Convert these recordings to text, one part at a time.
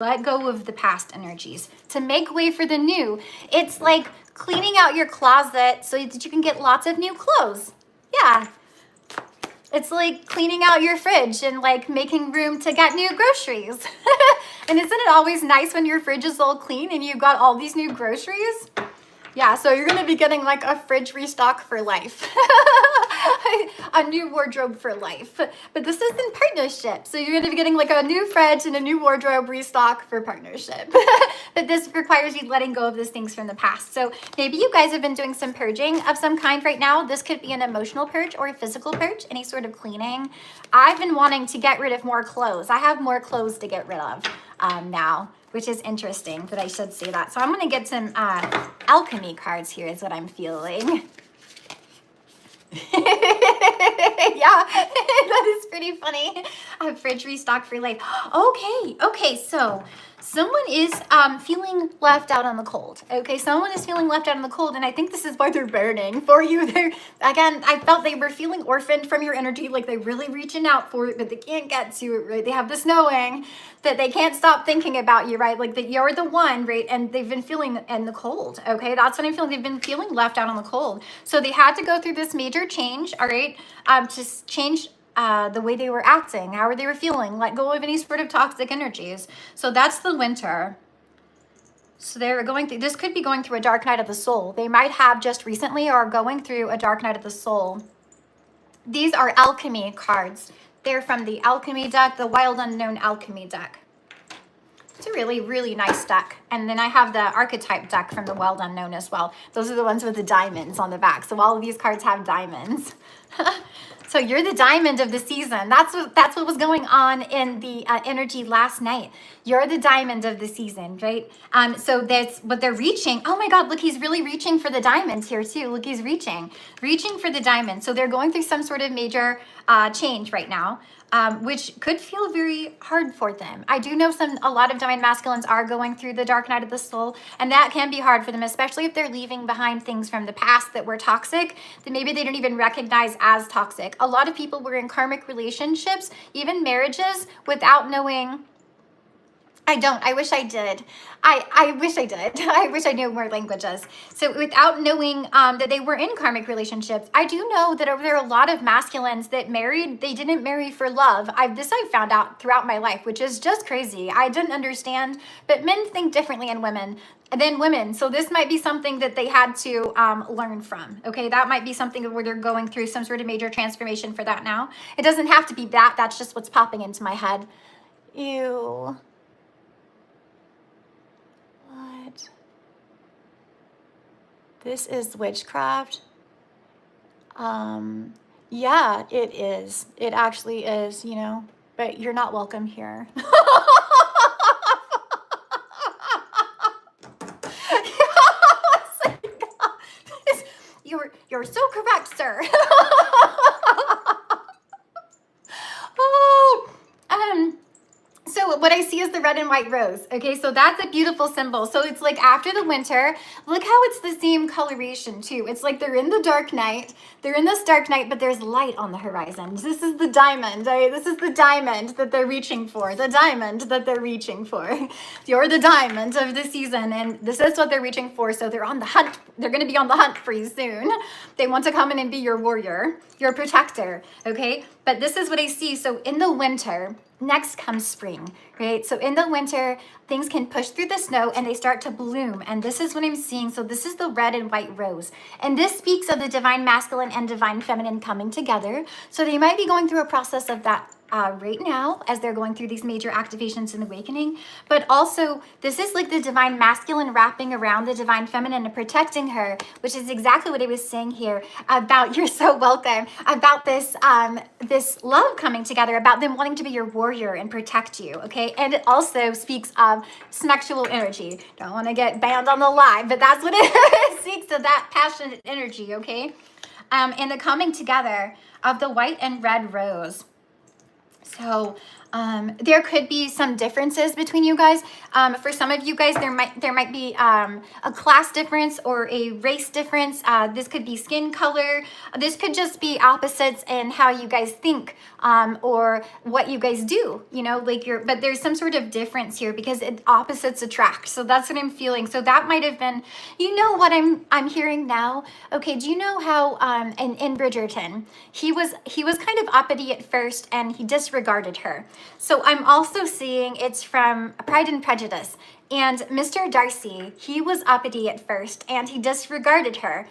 Let go of the past energies to make way for the new. It's like cleaning out your closet so that you can get lots of new clothes. Yeah. It's like cleaning out your fridge and like making room to get new groceries. And isn't it always nice when your fridge is all clean and you've got all these new groceries? Yeah, so you're gonna be getting like a fridge restock for life. A new wardrobe for life. But this is in partnership. So you're gonna be getting like a new fridge and a new wardrobe restock for partnership. But this requires you letting go of those things from the past. So maybe you guys have been doing some purging of some kind right now. This could be an emotional purge or a physical purge, any sort of cleaning. I've been wanting to get rid of more clothes. I have more clothes to get rid of now, which is interesting that I should say that. So I'm going to get some alchemy cards here is what I'm feeling. Yeah, that is pretty funny. A fridge restock for life. Okay, so someone is feeling left out on the cold. Okay, someone is feeling left out on the cold, and I think this is why they're burning for you. Again, I felt they were feeling orphaned from your energy, like they're really reaching out for it, but they can't get to it, right? They have this knowing that they can't stop thinking about you, right? Like that you're the one, right? And they've been feeling in the cold, okay? That's what I'm feeling. They've been feeling left out on the cold. So they had to go through this major change, all right? To change the way they were acting, how they were feeling, let go of any sort of toxic energies. So that's the winter. So they're going through, this could be going through a dark night of the soul. They might have just recently or going through a dark night of the soul. These are alchemy cards. They're from the alchemy deck, the Wild Unknown alchemy deck. It's a really, really nice deck. And then I have the archetype deck from the Wild Unknown as well. Those are the ones with the diamonds on the back. So all of these cards have diamonds. So you're the diamond of the season. That's what was going on in the energy last night. You're the diamond of the season, right? So that's what they're reaching. Oh my God, look, he's really reaching for the diamonds here too. Look, he's reaching for the diamond. So they're going through some sort of major change right now. Which could feel very hard for them. I do know a lot of divine masculines are going through the dark night of the soul, and that can be hard for them, especially if they're leaving behind things from the past that were toxic, that maybe they don't even recognize as toxic. A lot of people were in karmic relationships, even marriages, without knowing. I wish I did. I wish I did. I wish I knew more languages. So without knowing that they were in karmic relationships, I do know that there are a lot of masculines that married, they didn't marry for love. I've found out throughout my life, which is just crazy. I didn't understand, but men think differently than women. So this might be something that they had to learn from. Okay, that might be something where they're going through some sort of major transformation for that now. It doesn't have to be that. That's just what's popping into my head. Ew. What? This is witchcraft. Yeah, it is. It actually is, you know, but you're not welcome here. You're so correct, sir. So what I see is the red and white rose. Okay, so that's a beautiful symbol. So it's like after the winter, look how it's the same coloration too. It's like they're in the dark night. They're in this dark night, but there's light on the horizon. This is the diamond, right? This is the diamond that they're reaching for. The diamond that they're reaching for. You're the diamond of the season, and this is what they're reaching for. So they're on the hunt. They're going to be on the hunt for you soon. They want to come in and be your warrior, your protector, okay? But this is what I see. So in the winter, next comes spring, right? So in the winter, things can push through the snow and they start to bloom. And this is what I'm seeing. So this is the red and white rose. And this speaks of the divine masculine and divine feminine coming together. So they might be going through a process of that right now as they're going through these major activations and awakening. But also, this is like the divine masculine wrapping around the divine feminine and protecting her, which is exactly what I was saying here about, you're so welcome, about this this love coming together, about them wanting to be your warrior and protect you, okay? And it also speaks of sexual energy. Don't want to get banned on the live, but that's what it speaks of, that passionate energy, okay? And the coming together of the white and red rose. So There could be some differences between you guys. For some of you guys, there might be a class difference or a race difference. This could be skin color. This could just be opposites in how you guys think or what you guys do. You know, like but there's some sort of difference here because opposites attract. So that's what I'm feeling. So that might have been, you know, what I'm hearing now. Okay, do you know how in Bridgerton he was kind of uppity at first and he disregarded her. So I'm also seeing it's from Pride and Prejudice. And Mr. Darcy, he was uppity at first and he disregarded her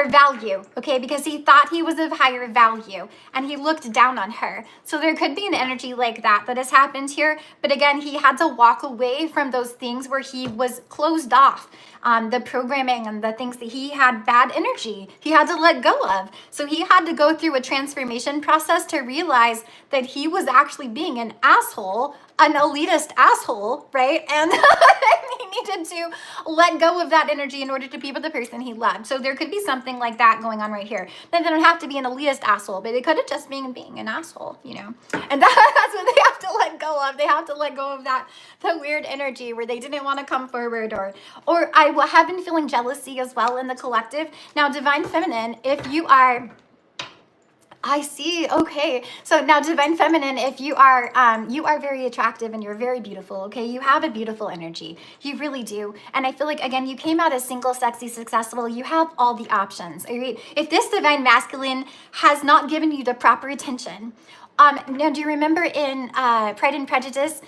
value, okay, because he thought he was of higher value and he looked down on her. So there could be an energy like that has happened here. But again, he had to walk away from those things where he was closed off. The programming and the things that he had bad energy, he had to let go of. So he had to go through a transformation process to realize that he was actually being an asshole, an elitist asshole, right? And he needed to let go of that energy in order to be with the person he loved. So there could be something like that going on right here. Then they don't have to be an elitist asshole, but it could have just been being an asshole, you know? And that's what they have to let go of. They have to let go of that, the weird energy where they didn't want to come forward, or I have been feeling jealousy as well in the collective. Now, Divine Feminine, if you are, I see. Okay. So now Divine Feminine, if you are very attractive and you're very beautiful. Okay. You have a beautiful energy. You really do. And I feel like, again, you came out as single, sexy, successful. You have all the options. All right. If this Divine Masculine has not given you the proper attention, now, do you remember in Pride and Prejudice,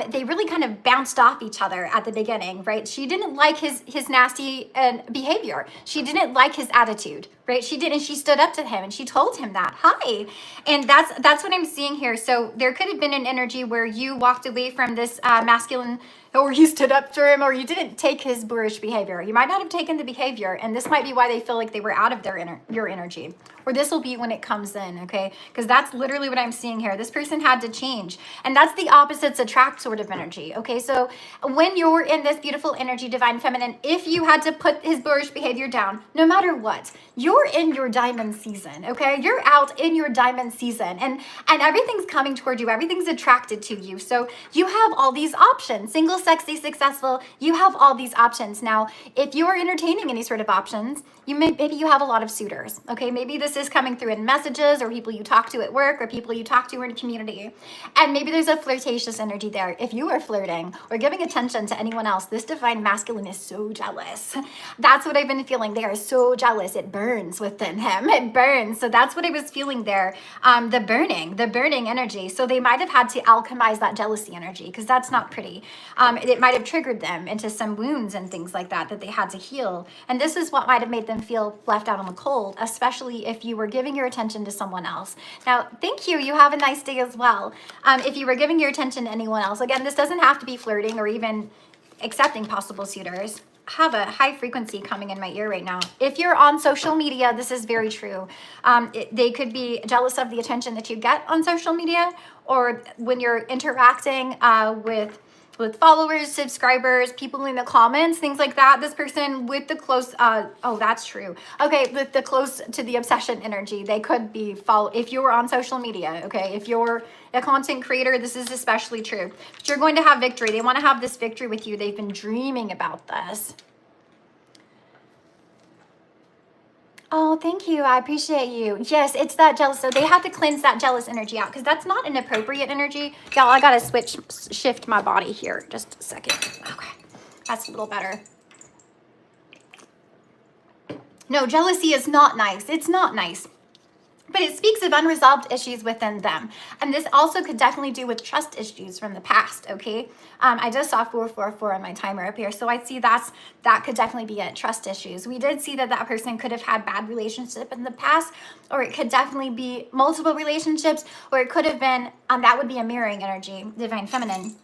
they really kind of bounced off each other at the beginning, right? She didn't like his nasty behavior. She didn't like his attitude, right? She didn't. She stood up to him and she told him that, hi. And that's what I'm seeing here. So there could have been an energy where you walked away from this masculine, or you stood up for him, or you didn't take his boorish behavior. You might not have taken the behavior, and this might be why they feel like they were out of your energy. Or this will be when it comes in, okay? Because that's literally what I'm seeing here. This person had to change. And that's the opposites attract sort of energy, okay? So when you're in this beautiful energy, Divine Feminine, if you had to put his boorish behavior down, no matter what, you're in your diamond season, okay? You're out in your diamond season, and everything's coming toward you. Everything's attracted to you. So you have all these options. Single, sexy, successful, you have all these options. Now, if you are entertaining any sort of options, maybe you have a lot of suitors, okay? Maybe this is coming through in messages, or people you talk to at work, or people you talk to in community. And maybe there's a flirtatious energy there. If you are flirting or giving attention to anyone else, this Divine Masculine is so jealous. That's what I've been feeling. They are so jealous. It burns within him. It burns. So that's what I was feeling there. The burning energy. So they might have had to alchemize that jealousy energy, because that's not pretty. It might have triggered them into some wounds and things like that they had to heal. And this is what might have made them feel left out on the cold, especially if you were giving your attention to someone else. Now, thank you. You have a nice day as well. If you were giving your attention to anyone else, again, this doesn't have to be flirting or even accepting possible suitors. I have a high frequency coming in my ear right now. If you're on social media, this is very true. They could be jealous of the attention that you get on social media, or when you're interacting with followers, subscribers, people in the comments, things like that. This person with the close, oh, that's true. Okay, with the close to the obsession energy, they could be if you were on social media, okay? If you're a content creator, this is especially true. But you're going to have victory. They want to have this victory with you. They've been dreaming about this. Oh, thank you. I appreciate you. Yes, it's that jealous. So they have to cleanse that jealous energy out, because that's not an appropriate energy. Y'all, I got to shift my body here. Just a second. Okay, that's a little better. No, jealousy is not nice. It's not nice. But it speaks of unresolved issues within them. And this also could definitely do with trust issues from the past, okay? I just saw 444 on my timer up here. So I see that could definitely be it, trust issues. We did see that person could have had bad relationship in the past, or it could definitely be multiple relationships, or it could have been, that would be a mirroring energy, Divine Feminine.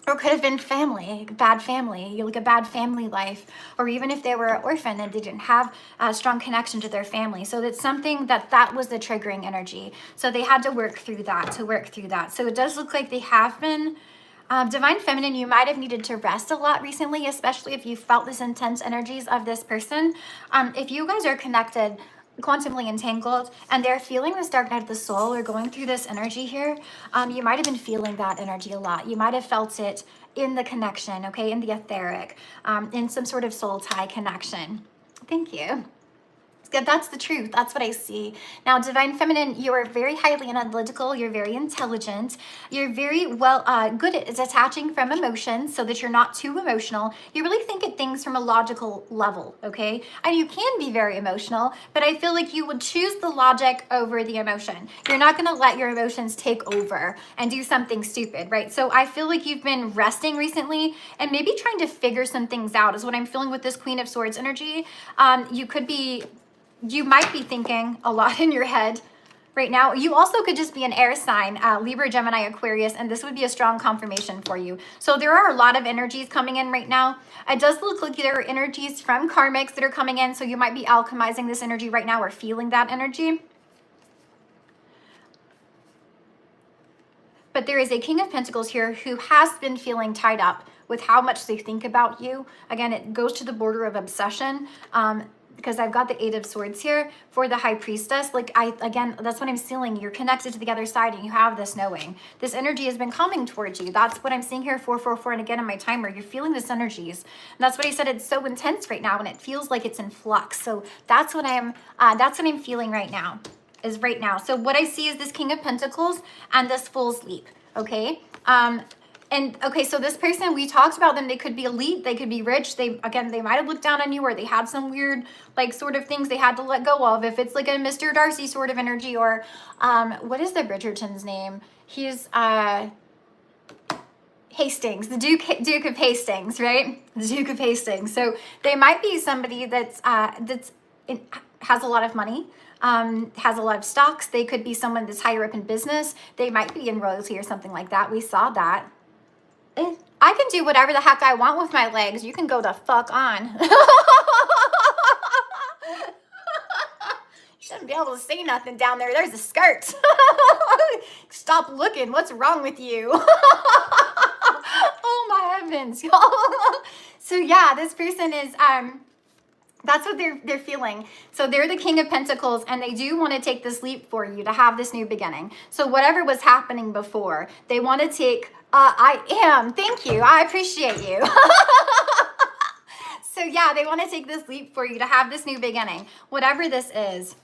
Or could have been family, bad family, you look at bad family life, or even if they were an orphan and they didn't have a strong connection to their family. So that's something that was the triggering energy. So they had to work through that, So it does look like they have been, Divine Feminine, you might have needed to rest a lot recently, especially if you felt this intense energies of this person. If you guys are connected, quantumly entangled, and they're feeling this dark night of the soul or going through this energy here. You might have been feeling that energy a lot. You might have felt it in the connection, okay, in the etheric, in some sort of soul tie connection. Thank you. That's the truth. That's what I see. Now, Divine Feminine, you are very highly analytical. You're very intelligent. You're very well good at detaching from emotions so that you're not too emotional. You really think at things from a logical level, okay? And you can be very emotional, but I feel like you would choose the logic over the emotion. You're not going to let your emotions take over and do something stupid, right? So I feel like you've been resting recently and maybe trying to figure some things out is what I'm feeling with this Queen of Swords energy. You might be thinking a lot in your head right now. You also could just be an air sign, Libra, Gemini, Aquarius, and this would be a strong confirmation for you. So there are a lot of energies coming in right now. It does look like there are energies from karmics that are coming in, so you might be alchemizing this energy right now or feeling that energy. But there is a King of Pentacles here who has been feeling tied up with how much they think about you. Again, it goes to the border of obsession. Because I've got the Eight of Swords here for the High Priestess. Again, that's what I'm feeling. You're connected to the other side and you have this knowing. This energy has been coming towards you. That's what I'm seeing here, 444. And again, on my timer, you're feeling this energies. And that's what I said. It's so intense right now and it feels like it's in flux. So that's what I'm feeling right now, is right now. So what I see is this King of Pentacles and this Fool's Leap, okay? And okay, so this person, we talked about them, they could be elite, they could be rich, they might have looked down on you, or they had some weird, like, sort of things they had to let go of. If it's like a Mr. Darcy sort of energy, or what is the Bridgerton's name? He's Hastings, the Duke of Hastings, right? The Duke of Hastings. So they might be somebody has a lot of money, has a lot of stocks. They could be someone that's higher up in business. They might be in royalty or something like that. We saw that. I can do whatever the heck I want with my legs. You can go the fuck on. Shouldn't be able to see nothing down there. There's a skirt. Stop looking. What's wrong with you? Oh my heavens, y'all. So yeah, this person is that's what they're feeling. So they're the King of Pentacles and they do want to take this leap for you to have this new beginning. So whatever was happening before, they want to take thank you. I appreciate you. So yeah, they want to take this leap for you to have this new beginning, whatever this is.